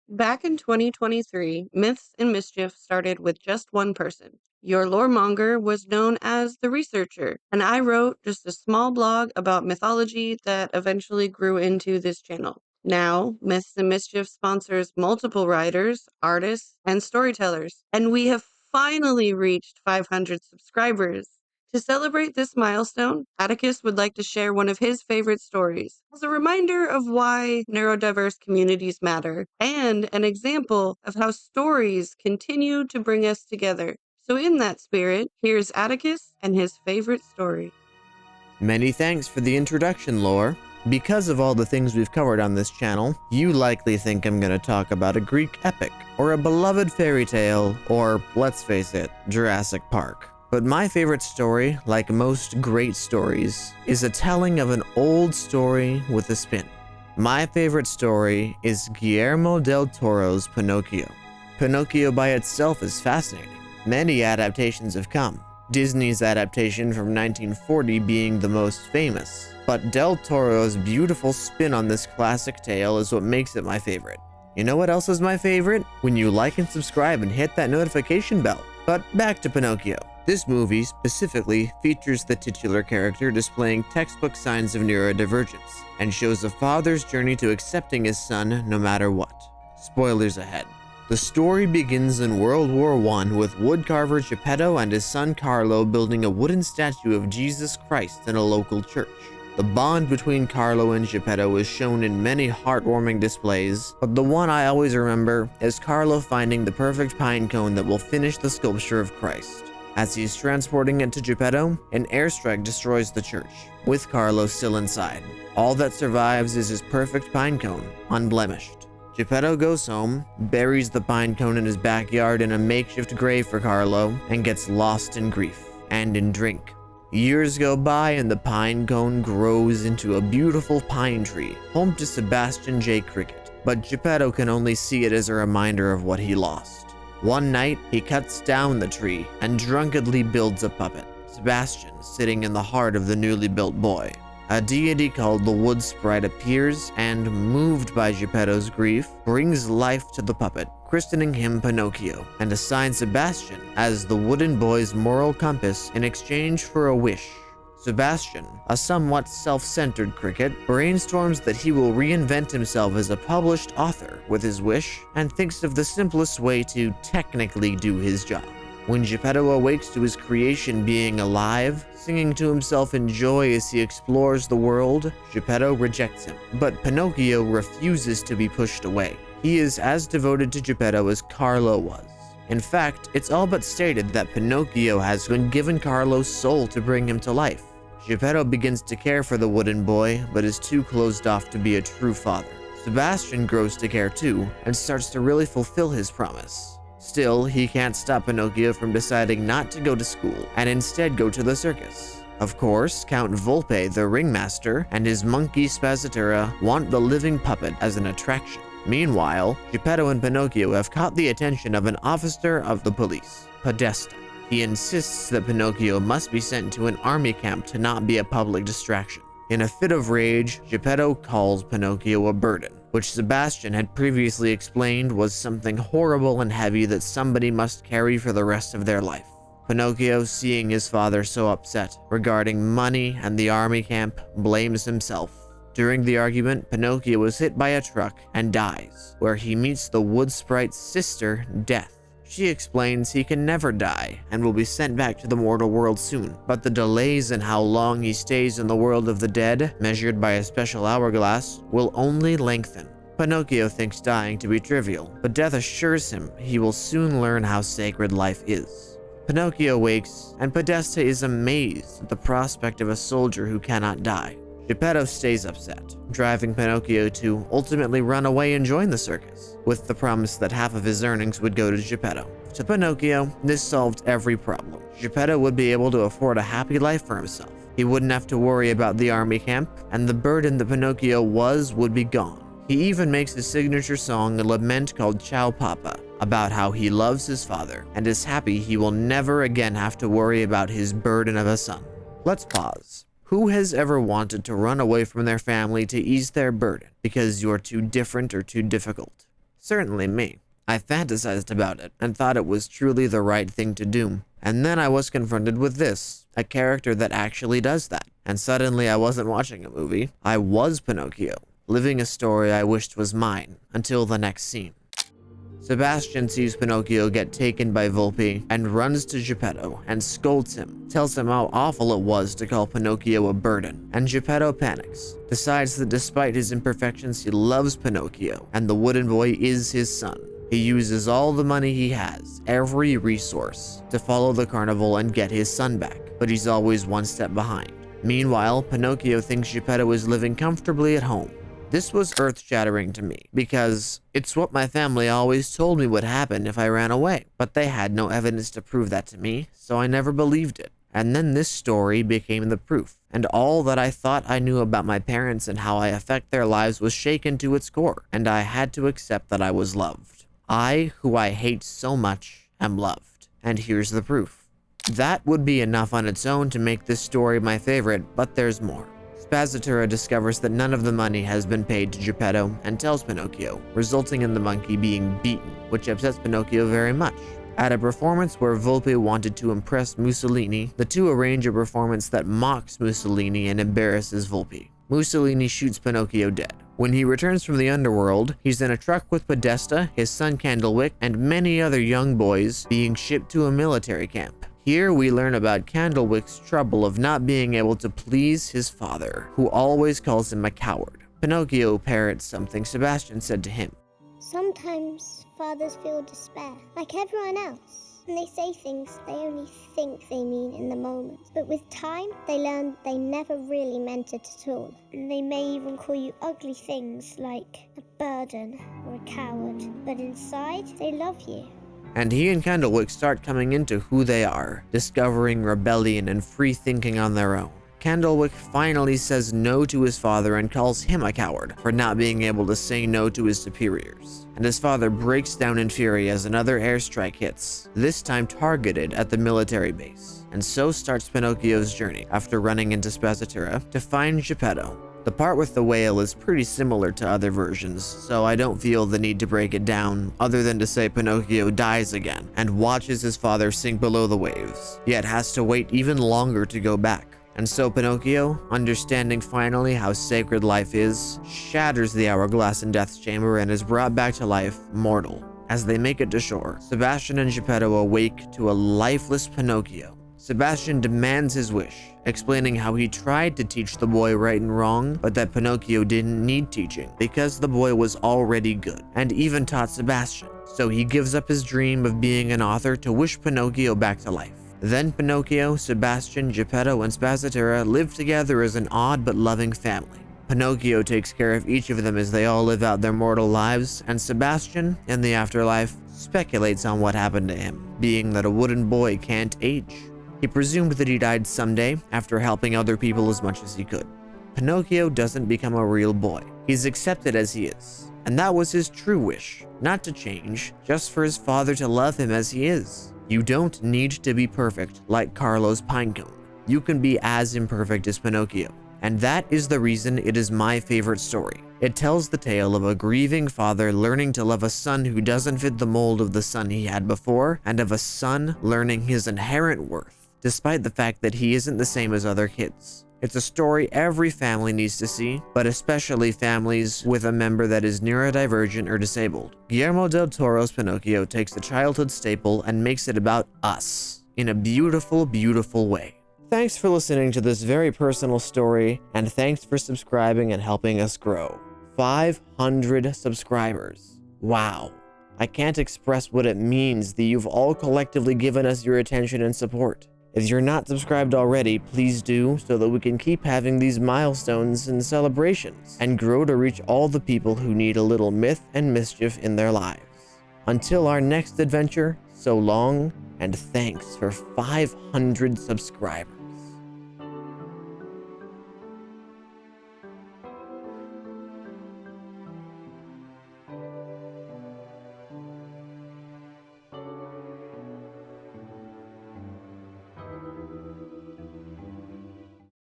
Back in 2023, Myths and Mischief started with just one person. Your Lore.Monger was known as the researcher, and I wrote just a small blog about mythology that eventually grew into this channel. Now, Myths and Mischief sponsors multiple writers, artists, and storytellers, and we have finally reached 500 subscribers. To celebrate this milestone, Atticus would like to share one of his favorite stories as a reminder of why neurodiverse communities matter and an example of how stories continue to bring us together. So, in that spirit, here's Atticus and his favorite story. Many thanks for the introduction, Lore. Because of all the things we've covered on this channel, you likely think I'm gonna talk about a Greek epic, or a beloved fairy tale, or, let's face it, Jurassic Park. But my favorite story, like most great stories, is a telling of an old story with a spin. My favorite story is Guillermo del Toro's Pinocchio. Pinocchio by itself is fascinating. Many adaptations have come, Disney's adaptation from 1940 being the most famous. But Del Toro's beautiful spin on this classic tale is what makes it my favorite. You know what else is my favorite? When you like and subscribe and hit that notification bell. But back to Pinocchio. This movie specifically features the titular character displaying textbook signs of neurodivergence, and shows a father's journey to accepting his son no matter what. Spoilers ahead. The story begins in World War I with woodcarver Geppetto and his son Carlo building a wooden statue of Jesus Christ in a local church. The bond between Carlo and Geppetto is shown in many heartwarming displays, but the one I always remember is Carlo finding the perfect pine cone that will finish the sculpture of Christ. As he's transporting it to Geppetto, an airstrike destroys the church, with Carlo still inside. All that survives is his perfect pine cone, unblemished. Geppetto goes home, buries the pine cone in his backyard in a makeshift grave for Carlo, and gets lost in grief and in drink. Years go by and the pine cone grows into a beautiful pine tree, home to Sebastian J. Cricket, but Geppetto can only see it as a reminder of what he lost. One night, he cuts down the tree and drunkenly builds a puppet, Sebastian, sitting in the heart of the newly built boy. A deity called the Wood Sprite appears and, moved by Geppetto's grief, brings life to the puppet, christening him Pinocchio, and assigns Sebastian as the wooden boy's moral compass in exchange for a wish. Sebastian, a somewhat self-centered cricket, brainstorms that he will reinvent himself as a published author with his wish, and thinks of the simplest way to technically do his job. When Geppetto awakes to his creation being alive, singing to himself in joy as he explores the world, Geppetto rejects him. But Pinocchio refuses to be pushed away. He is as devoted to Geppetto as Carlo was. In fact, it's all but stated that Pinocchio has been given Carlo's soul to bring him to life. Geppetto begins to care for the wooden boy, but is too closed off to be a true father. Sebastian grows to care too, and starts to really fulfill his promise. Still, he can't stop Pinocchio from deciding not to go to school, and instead go to the circus. Of course, Count Volpe, the ringmaster, and his monkey Spazzatura want the living puppet as an attraction. Meanwhile, Geppetto and Pinocchio have caught the attention of an officer of the police, Podesta. He insists that Pinocchio must be sent to an army camp to not be a public distraction. In a fit of rage, Geppetto calls Pinocchio a burden, which Sebastian had previously explained was something horrible and heavy that somebody must carry for the rest of their life. Pinocchio, seeing his father so upset regarding money and the army camp, blames himself. During the argument, Pinocchio is hit by a truck and dies, where he meets the wood sprite's sister, Death. She explains he can never die and will be sent back to the mortal world soon, but the delays in how long he stays in the world of the dead, measured by a special hourglass, will only lengthen. Pinocchio thinks dying to be trivial, but Death assures him he will soon learn how sacred life is. Pinocchio wakes, and Podesta is amazed at the prospect of a soldier who cannot die. Geppetto stays upset, driving Pinocchio to ultimately run away and join the circus, with the promise that half of his earnings would go to Geppetto. To Pinocchio, this solved every problem. Geppetto would be able to afford a happy life for himself. He wouldn't have to worry about the army camp, and the burden that Pinocchio would be gone. He even makes his signature song a lament called Ciao Papa, about how he loves his father and is happy he will never again have to worry about his burden of a son. Let's pause. Who has ever wanted to run away from their family to ease their burden because you're too different or too difficult? Certainly me. I fantasized about it and thought it was truly the right thing to do. And then I was confronted with this, a character that actually does that. And suddenly I wasn't watching a movie. I was Pinocchio, living a story I wished was mine, until the next scene. Sebastian sees Pinocchio get taken by Volpe and runs to Geppetto and scolds him, tells him how awful it was to call Pinocchio a burden, and Geppetto panics, decides that despite his imperfections he loves Pinocchio, and the wooden boy is his son. He uses all the money he has, every resource, to follow the carnival and get his son back, but he's always one step behind. Meanwhile, Pinocchio thinks Geppetto is living comfortably at home. This was earth-shattering to me, because it's what my family always told me would happen if I ran away, but they had no evidence to prove that to me, so I never believed it. And then this story became the proof, and all that I thought I knew about my parents and how I affect their lives was shaken to its core, and I had to accept that I was loved. I, who I hate so much, am loved, and here's the proof. That would be enough on its own to make this story my favorite, but there's more. Spazzatura discovers that none of the money has been paid to Geppetto and tells Pinocchio, resulting in the monkey being beaten, which upsets Pinocchio very much. At a performance where Volpe wanted to impress Mussolini, the two arrange a performance that mocks Mussolini and embarrasses Volpe. Mussolini shoots Pinocchio dead. When he returns from the underworld, he's in a truck with Podesta, his son Candlewick, and many other young boys being shipped to a military camp. Here we learn about Candlewick's trouble of not being able to please his father, who always calls him a coward. Pinocchio parrots something Sebastian said to him. Sometimes fathers feel despair, like everyone else, and they say things they only think they mean in the moment. But with time, they learn they never really meant it at all. And they may even call you ugly things like a burden or a coward, but inside, they love you. And he and Candlewick start coming into who they are, discovering rebellion and free thinking on their own. Candlewick finally says no to his father and calls him a coward for not being able to say no to his superiors. And his father breaks down in fury as another airstrike hits, this time targeted at the military base. And so starts Pinocchio's journey, after running into Spazzatura, to find Geppetto. The part with the whale is pretty similar to other versions, so I don't feel the need to break it down, other than to say Pinocchio dies again, and watches his father sink below the waves, yet has to wait even longer to go back. And so Pinocchio, understanding finally how sacred life is, shatters the hourglass in Death's Chamber and is brought back to life, mortal. As they make it to shore, Sebastian and Geppetto awake to a lifeless Pinocchio. Sebastian demands his wish, explaining how he tried to teach the boy right and wrong, but that Pinocchio didn't need teaching, because the boy was already good, and even taught Sebastian. So he gives up his dream of being an author to wish Pinocchio back to life. Then Pinocchio, Sebastian, Geppetto, and Spazzatura live together as an odd but loving family. Pinocchio takes care of each of them as they all live out their mortal lives, and Sebastian, in the afterlife, speculates on what happened to him, being that a wooden boy can't age. He presumed that he died someday after helping other people as much as he could. Pinocchio doesn't become a real boy. He's accepted as he is. And that was his true wish, not to change, just for his father to love him as he is. You don't need to be perfect like Carlo's pinecone. You can be as imperfect as Pinocchio. And that is the reason it is my favorite story. It tells the tale of a grieving father learning to love a son who doesn't fit the mold of the son he had before, and of a son learning his inherent worth, despite the fact that he isn't the same as other kids. It's a story every family needs to see, but especially families with a member that is neurodivergent or disabled. Guillermo del Toro's Pinocchio takes a childhood staple and makes it about us in a beautiful, beautiful way. Thanks for listening to this very personal story, and thanks for subscribing and helping us grow. 500 subscribers. Wow. I can't express what it means that you've all collectively given us your attention and support. If you're not subscribed already, please do, so that we can keep having these milestones and celebrations, and grow to reach all the people who need a little myth and mischief in their lives. Until our next adventure, so long, and thanks for 500 subscribers.